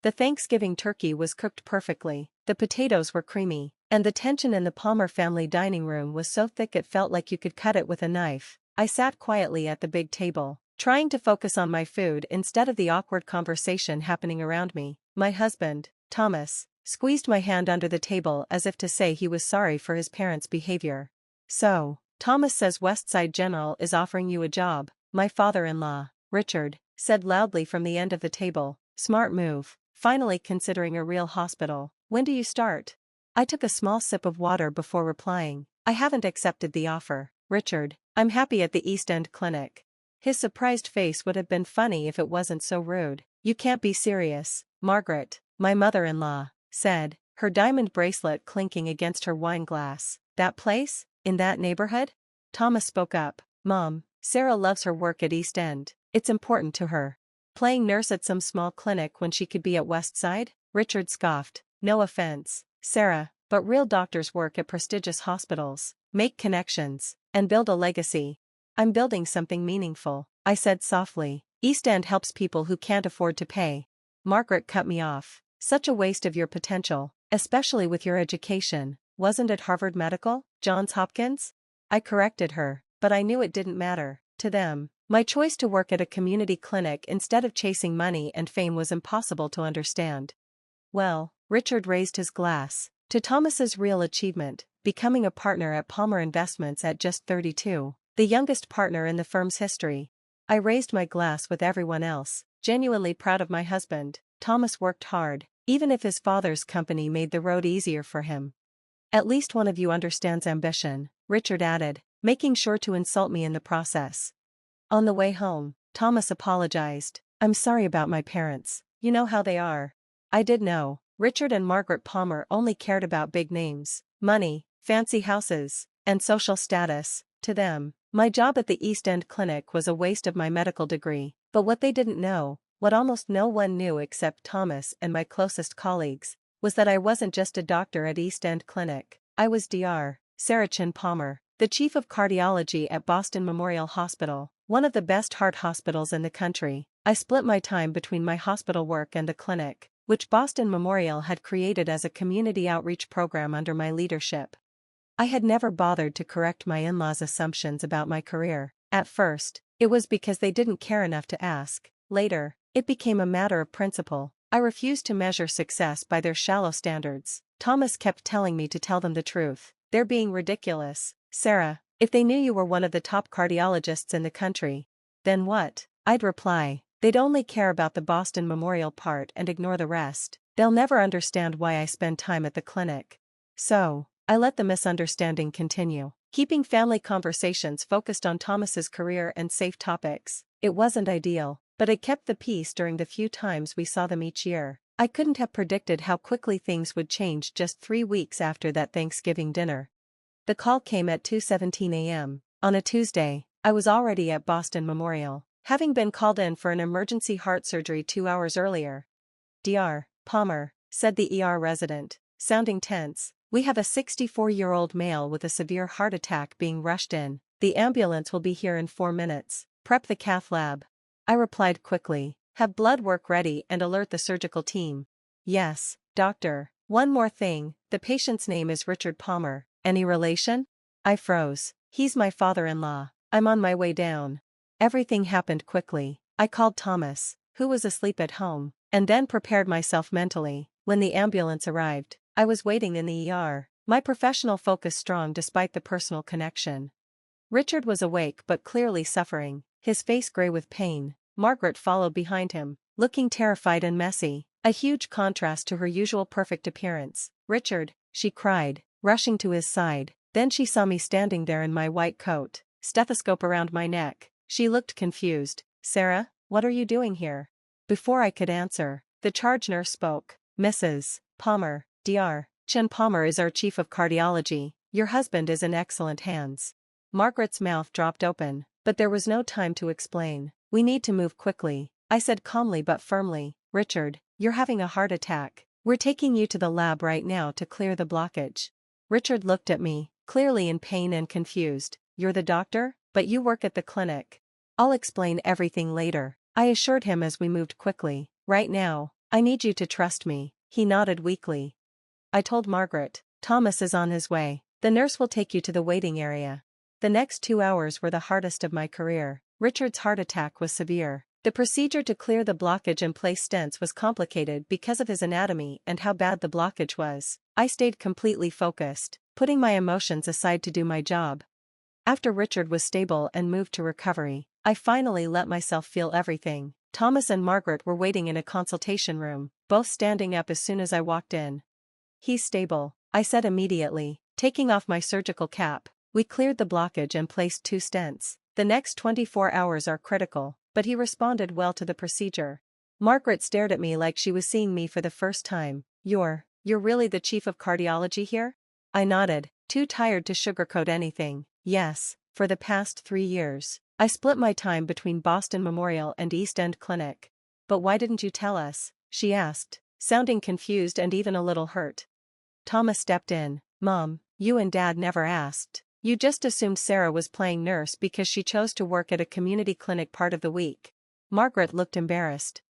The Thanksgiving turkey was cooked perfectly, the potatoes were creamy, and the tension in the Palmer family dining room was so thick it felt like you could cut it with a knife. I sat quietly at the big table, trying to focus on my food instead of the awkward conversation happening around me. My husband, Thomas, squeezed my hand under the table as if to say he was sorry for his parents' behavior. "So, Thomas says Westside General is offering you a job," my father-in-law, Richard, said loudly from the end of the table. "Smart move, finally considering a real hospital. When do you start?" I took a small sip of water before replying. "I haven't accepted the offer, Richard. I'm happy at the East End Clinic." His surprised face would have been funny if it wasn't so rude. "You can't be serious, Margaret," my mother-in-law said, her diamond bracelet clinking against her wine glass. "That place? In that neighborhood?" Thomas spoke up. "Mom, Sarah loves her work at East End. It's important to her. Playing nurse at some small clinic when she could be at Westside?" Richard scoffed. "No offense, Sarah, but real doctors work at prestigious hospitals, make connections, and build a legacy. I'm building something meaningful," I said softly. "East End helps people who can't afford to pay." Margaret cut me off. "Such a waste of your potential, especially with your education. Wasn't it Harvard Medical, Johns Hopkins?" I corrected her, but I knew it didn't matter. To them, my choice to work at a community clinic instead of chasing money and fame was impossible to understand. "Well," Richard raised his glass, "to Thomas's real achievement, becoming a partner at Palmer Investments at just 32, the youngest partner in the firm's history." I raised my glass with everyone else, genuinely proud of my husband. Thomas worked hard, even if his father's company made the road easier for him. "At least one of you understands ambition," Richard added, making sure to insult me in the process. On the way home, Thomas apologized. "I'm sorry about my parents, you know how they are." I did know. Richard and Margaret Palmer only cared about big names, money, fancy houses, and social status. To them, my job at the East End Clinic was a waste of my medical degree. But what they didn't know, what almost no one knew except Thomas and my closest colleagues, was that I wasn't just a doctor at East End Clinic. I was Dr. Sarah Chin Palmer, the chief of cardiology at Boston Memorial Hospital, one of the best heart hospitals in the country. I split my time between my hospital work and the clinic, which Boston Memorial had created as a community outreach program under my leadership. I had never bothered to correct my in-laws' assumptions about my career. At first, it was because they didn't care enough to ask. Later, it became a matter of principle. I refused to measure success by their shallow standards. Thomas kept telling me to tell them the truth. "They're being ridiculous, Sarah. If they knew you were one of the top cardiologists in the country, then what?" I'd reply. "They'd only care about the Boston Memorial part and ignore the rest. They'll never understand why I spend time at the clinic." So, I let the misunderstanding continue, keeping family conversations focused on Thomas's career and safe topics. It wasn't ideal, but it kept the peace during the few times we saw them each year. I couldn't have predicted how quickly things would change just 3 weeks after that Thanksgiving dinner. The call came at 2:17 a.m. On a Tuesday. I was already at Boston Memorial, having been called in for an emergency heart surgery 2 hours earlier. "Dr. Palmer," said the ER resident, sounding tense, "we have a 64-year-old male with a severe heart attack being rushed in. The ambulance will be here in 4 minutes. Prep the cath lab." I replied quickly, "Have blood work ready and alert the surgical team." "Yes, doctor. One more thing, the patient's name is Richard Palmer. Any relation?" I froze. "He's my father-in-law. I'm on my way down." Everything happened quickly. I called Thomas, who was asleep at home, and then prepared myself mentally. When the ambulance arrived, I was waiting in the ER, my professional focus strong despite the personal connection. Richard was awake but clearly suffering, his face gray with pain. Margaret followed behind him, looking terrified and messy, a huge contrast to her usual perfect appearance. "Richard," she cried, rushing to his side. Then she saw me standing there in my white coat, stethoscope around my neck. She looked confused. "Sarah, what are you doing here?" Before I could answer, the charge nurse spoke. "Mrs. Palmer, Dr. Chin Palmer is our chief of cardiology. Your husband is in excellent hands." Margaret's mouth dropped open, but there was no time to explain. "We need to move quickly," I said calmly but firmly. "Richard, you're having a heart attack. We're taking you to the lab right now to clear the blockage." Richard looked at me, clearly in pain and confused. "You're the doctor, but you work at the clinic." "I'll explain everything later," I assured him as we moved quickly. "Right now, I need you to trust me, he nodded weakly. I told Margaret, Thomas is on his way. The nurse will take you to the waiting area. The next 2 hours were the hardest of my career. Richard's heart attack was severe. The procedure to clear the blockage and place stents was complicated because of his anatomy and how bad the blockage was. I stayed completely focused, putting my emotions aside to do my job. After Richard was stable and moved to recovery, I finally let myself feel everything. Thomas and Margaret were waiting in a consultation room, both standing up as soon as I walked in. He's stable, I said immediately, taking off my surgical cap. We cleared the blockage and placed 2 stents. The next 24 hours are critical, but he responded well to the procedure. Margaret stared at me like she was seeing me for the first time. You're really the chief of cardiology here? I nodded, too tired to sugarcoat anything. Yes, for the past 3 years. I split my time between Boston Memorial and East End Clinic. But why didn't you tell us? She asked, sounding confused and even a little hurt. Thomas stepped in. Mom, you and Dad never asked. You just assumed Sarah was playing nurse because she chose to work at a community clinic part of the week. Margaret looked embarrassed.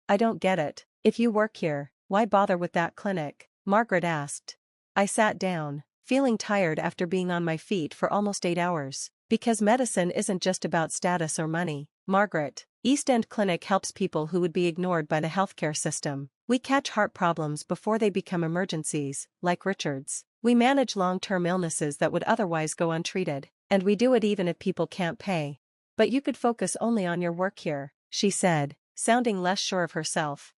I don't get it. If you work here, why bother with that clinic? Margaret asked. I sat down, feeling tired after being on my feet for almost 8 hours. Because medicine isn't just about status or money, Margaret. East End Clinic helps people who would be ignored by the healthcare system. We catch heart problems before they become emergencies, like Richard's. We manage long-term illnesses that would otherwise go untreated, and we do it even if people can't pay. But you could focus only on your work here, she said, sounding less sure of herself.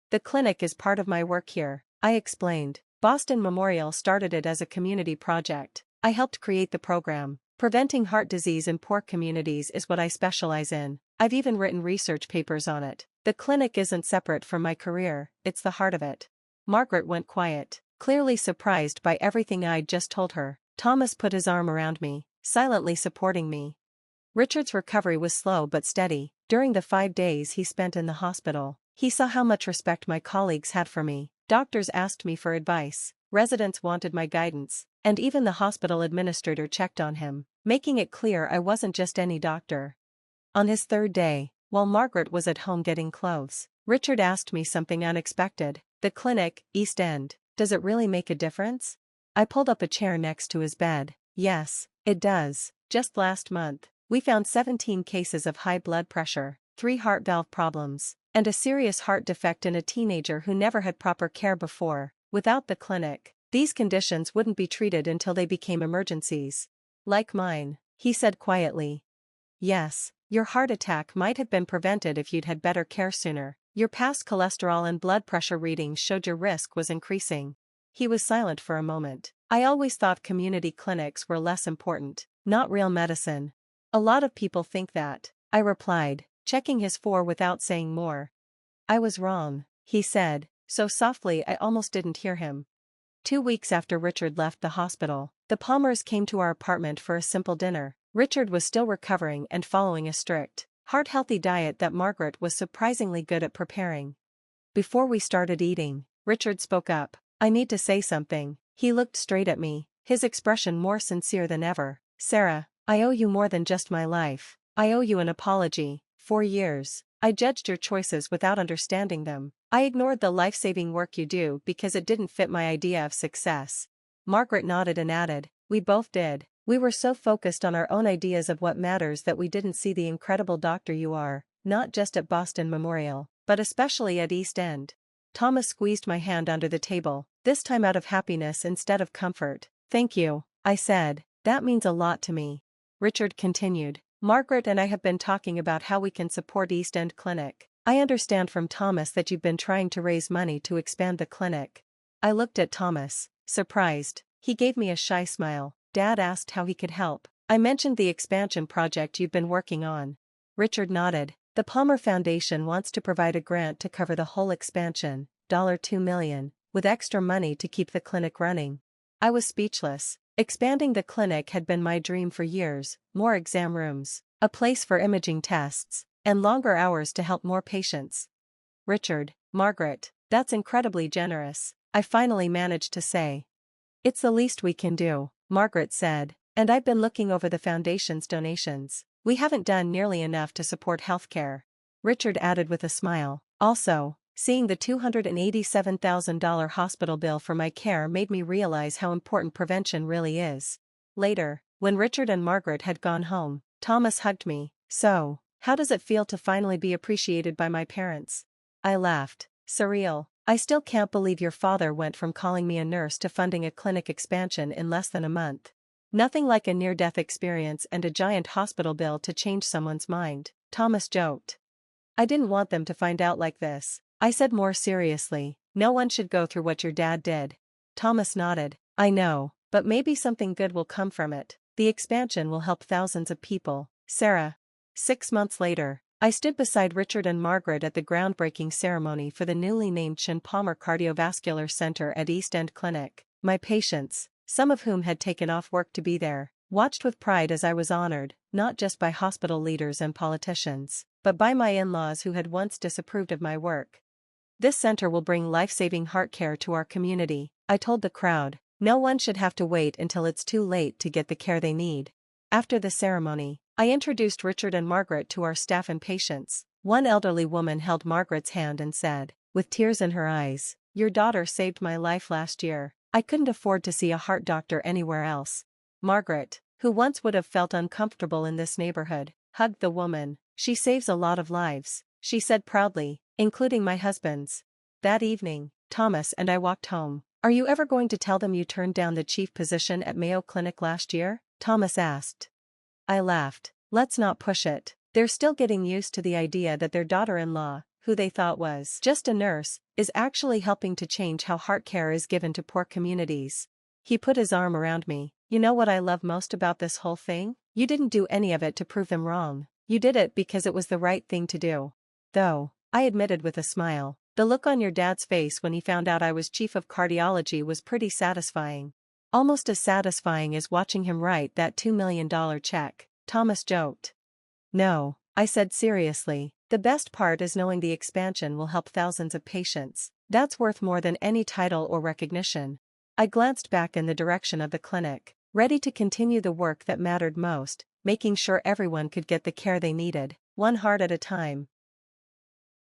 The clinic is part of my work here, I explained. Boston Memorial started it as a community project. I helped create the program. Preventing heart disease in poor communities is what I specialize in. I've even written research papers on it. The clinic isn't separate from my career, it's the heart of it. Margaret went quiet, clearly surprised by everything I'd just told her. Thomas put his arm around me, silently supporting me. Richard's recovery was slow but steady. During the 5 days he spent in the hospital, he saw how much respect my colleagues had for me. Doctors asked me for advice, residents wanted my guidance, and even the hospital administrator checked on him, making it clear I wasn't just any doctor. On his 3rd day, while Margaret was at home getting clothes, Richard asked me something unexpected. The clinic, East End, does it really make a difference? I pulled up a chair next to his bed. Yes, it does. Just last month, we found 17 cases of high blood pressure, 3 heart valve problems, and a serious heart defect in a teenager who never had proper care before. Without the clinic, these conditions wouldn't be treated until they became emergencies. Like mine, he said quietly. Yes, your heart attack might have been prevented if you'd had better care sooner. Your past cholesterol and blood pressure readings showed your risk was increasing. He was silent for a moment. I always thought community clinics were less important, not real medicine. A lot of people think that, I replied, checking his fore without saying more. I was wrong, he said, so softly I almost didn't hear him. 2 weeks after Richard left the hospital, the Palmers came to our apartment for a simple dinner. Richard was still recovering and following a strict, heart-healthy diet that Margaret was surprisingly good at preparing. Before we started eating, Richard spoke up. I need to say something. He looked straight at me, his expression more sincere than ever. Sarah, I owe you more than just my life. I owe you an apology. For years, I judged your choices without understanding them. I ignored the life-saving work you do because it didn't fit my idea of success. Margaret nodded and added, we both did. We were so focused on our own ideas of what matters that we didn't see the incredible doctor you are, not just at Boston Memorial, but especially at East End. Thomas squeezed my hand under the table, this time out of happiness instead of comfort. Thank you, I said, that means a lot to me. Richard continued, Margaret and I have been talking about how we can support East End Clinic. I understand from Thomas that you've been trying to raise money to expand the clinic. I looked at Thomas, surprised. He gave me a shy smile. Dad asked how he could help. I mentioned the expansion project you've been working on. Richard nodded. The Palmer Foundation wants to provide a grant to cover the whole expansion, $2 million, with extra money to keep the clinic running. I was speechless. Expanding the clinic had been my dream for years, more exam rooms, a place for imaging tests, and longer hours to help more patients. Richard, Margaret, that's incredibly generous, I finally managed to say. It's the least we can do, Margaret said, and I've been looking over the foundation's donations. We haven't done nearly enough to support healthcare. Richard added with a smile. Also, Seeing the $287,000 hospital bill for my care made me realize how important prevention really is. Later, when Richard and Margaret had gone home, Thomas hugged me. "So, how does it feel to finally be appreciated by my parents?" I laughed. "Surreal. I still can't believe your father went from calling me a nurse to funding a clinic expansion in less than a month. Nothing like a near-death experience and a giant hospital bill to change someone's mind," Thomas joked. "I didn't want them to find out like this," I said more seriously. "No one should go through what your dad did." Thomas nodded. "I know, but maybe something good will come from it. The expansion will help thousands of people." Sarah. 6 months later, I stood beside Richard and Margaret at the groundbreaking ceremony for the newly named Sean Palmer Cardiovascular Center at East End Clinic. My patients, some of whom had taken off work to be there, watched with pride as I was honored, not just by hospital leaders and politicians, but by my in-laws who had once disapproved of my work. "This center will bring life-saving heart care to our community," I told the crowd. "No one should have to wait until it's too late to get the care they need." After the ceremony, I introduced Richard and Margaret to our staff and patients. One elderly woman held Margaret's hand and said, with tears in her eyes, "Your daughter saved my life last year. I couldn't afford to see a heart doctor anywhere else." Margaret, who once would have felt uncomfortable in this neighborhood, hugged the woman. "She saves a lot of lives," she said proudly, "including my husband's." That evening, Thomas and I walked home. "Are you ever going to tell them you turned down the chief position at Mayo Clinic last year?" Thomas asked. I laughed. "Let's not push it. They're still getting used to the idea that their daughter-in-law, who they thought was just a nurse, is actually helping to change how heart care is given to poor communities." He put his arm around me. "You know what I love most about this whole thing? You didn't do any of it to prove them wrong. You did it because it was the right thing to do." "Though," I admitted with a smile, "the look on your dad's face when he found out I was chief of cardiology was pretty satisfying." "Almost as satisfying as watching him write that $2 million check," Thomas joked. "No," I said seriously, "the best part is knowing the expansion will help thousands of patients. That's worth more than any title or recognition." I glanced back in the direction of the clinic, ready to continue the work that mattered most, making sure everyone could get the care they needed, one heart at a time.